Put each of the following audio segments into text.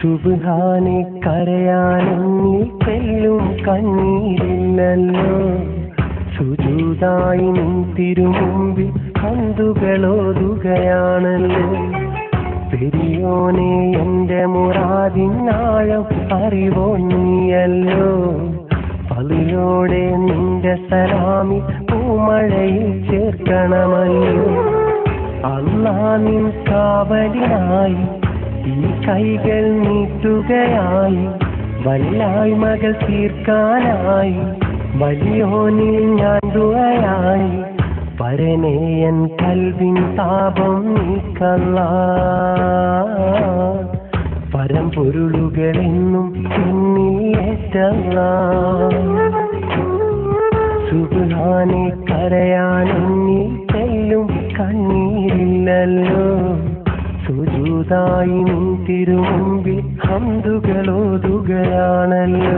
സുബ്ഹാനെ കരയാനെന്നിൽ തെല്ലും കണ്ണീരില്ലല്ലോ. സുജൂദായി നിൻ തിരുമുമ്പിൽ ഹംദുകളോതുകയാണല്ലോ. പെരിയോനെ എന്റെ മുറാദിനാഴം അറിവോ നീയല്ലോ. പതിയോടെ നിന്റെ സലാമി പൂമഴയിൽ ചേർക്കണമല്ലോ. അല്ലാ നിൻ കാവലിനായി ഈ കൈകൾ നീട്ടുകയായി. വല്ലായ്മകൾ തീർക്കാനായി വലിയോനിൽ ഞാൻ ദുആയായി. പരനേയൻ കൽവിൻ താപം നീക്കല്ലാ. പരമ്പൊരുളുകളെന്നും പിന്നിലേറ്റല്ലാ. സുബ്ഹാനെ കരയാനെന്നിൽ തെല്ലും കണ്ണീരില്ലല്ലോ. സുജൂദായി നിൻ തിരുമുമ്പിൽ ഹംദുകളോതുകയാണല്ലോ.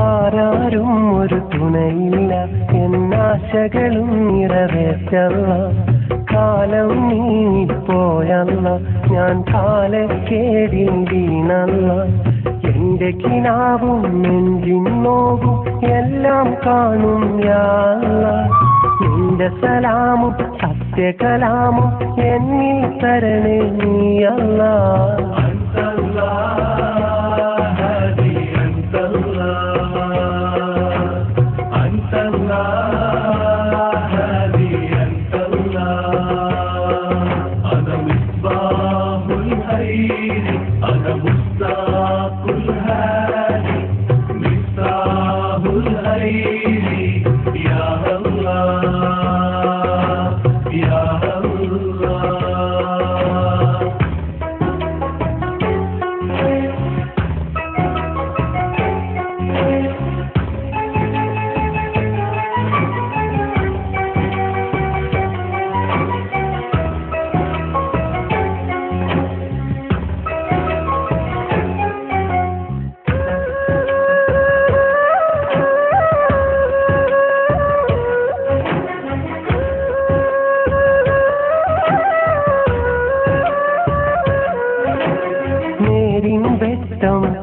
ആരാരും ഒരു തുണയില്ല, എന്നാശകളും നിറവേറ്റല്ല. കാലം നീങ്ങിപ്പോയല്ല, ഞാൻ കാലക്കേടിൽ വീണല്ല. എന്റെ കിനാവും നെഞ്ചിൻ നോവും എല്ലാം കാണും യാ അല്ലാഹ്. നിന്റെ സലാമും സത്യകലാമും എന്നിൽ തരണേ നീ അല്ലാഹ്.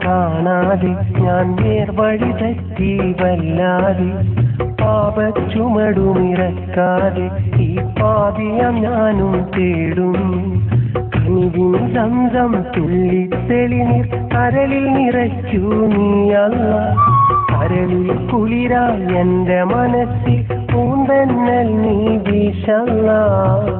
കാണാതെ ഞാൻ നേർവഴി തെറ്റി വല്ലാതെ. പാപച്ചുമടുമിറക്കാതെ ഈ പാപിയം ഞാനും തേടുന്നു. കനിവിൻ സംസം തുള്ളി തെളിനീർ കരളിൽ നിറച്ചു നീ അല്ലാഹ്. കരളിൽ കുളിരായി എന്റെ മനസ്സിൽ പൂന്തന്നൽ നീ വീശല്ലാഹ്.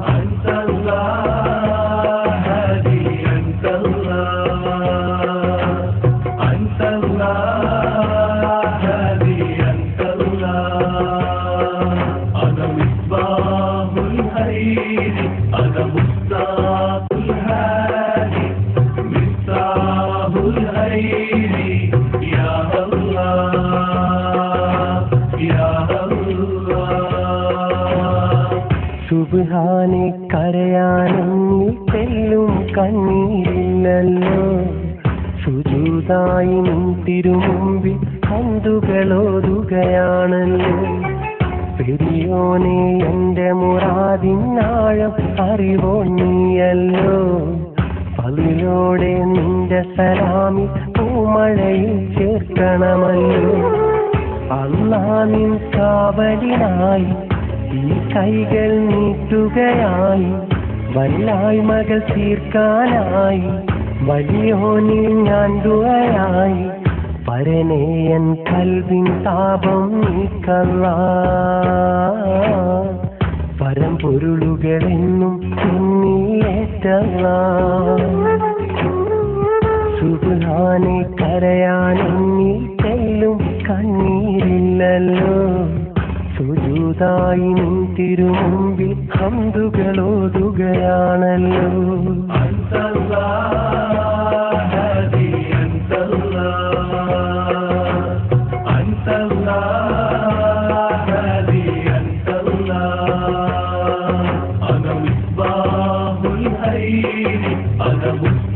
സുബ്ഹാനെ കരയാനെന്നിൽ തെല്ലും കണ്ണീരില്ലല്ലോ. സുജൂദായി നിൻ തിരുമുമ്പിൽ ഹംദുകളോതുകയാണല്ലോ. പെരിയോനെ എന്റെ മുറാദിനാഴം അറിവോ നീയല്ലോ. പതിയോടെ നിന്റെ സലാമി പൂമഴയിൽ ചേർക്കണമല്ലോ. അല്ലാ നിൻ കാവലിനായി ഈ കൈകൾ നീട്ടുകയായി. വല്ലായ്മകൾ തീർക്കാനായി വലിയോനിൽ ഞാൻ ദുആയായി. പരനേയൻ കൽവിൻ താപം നീക്കല്ലാ. പരമ്പൊരുളുകളെന്നും പിന്നിലേറ്റല്ലാ. സുബ്ഹാനെ കരയാനെന്നിൽ തെല്ലും കണ്ണീരില്ലല്ലോ. സുജൂദായി നിൻ തിരുമുമ്പിൽ ഹംദുകളോതുകയാണല്ലോ. അനമും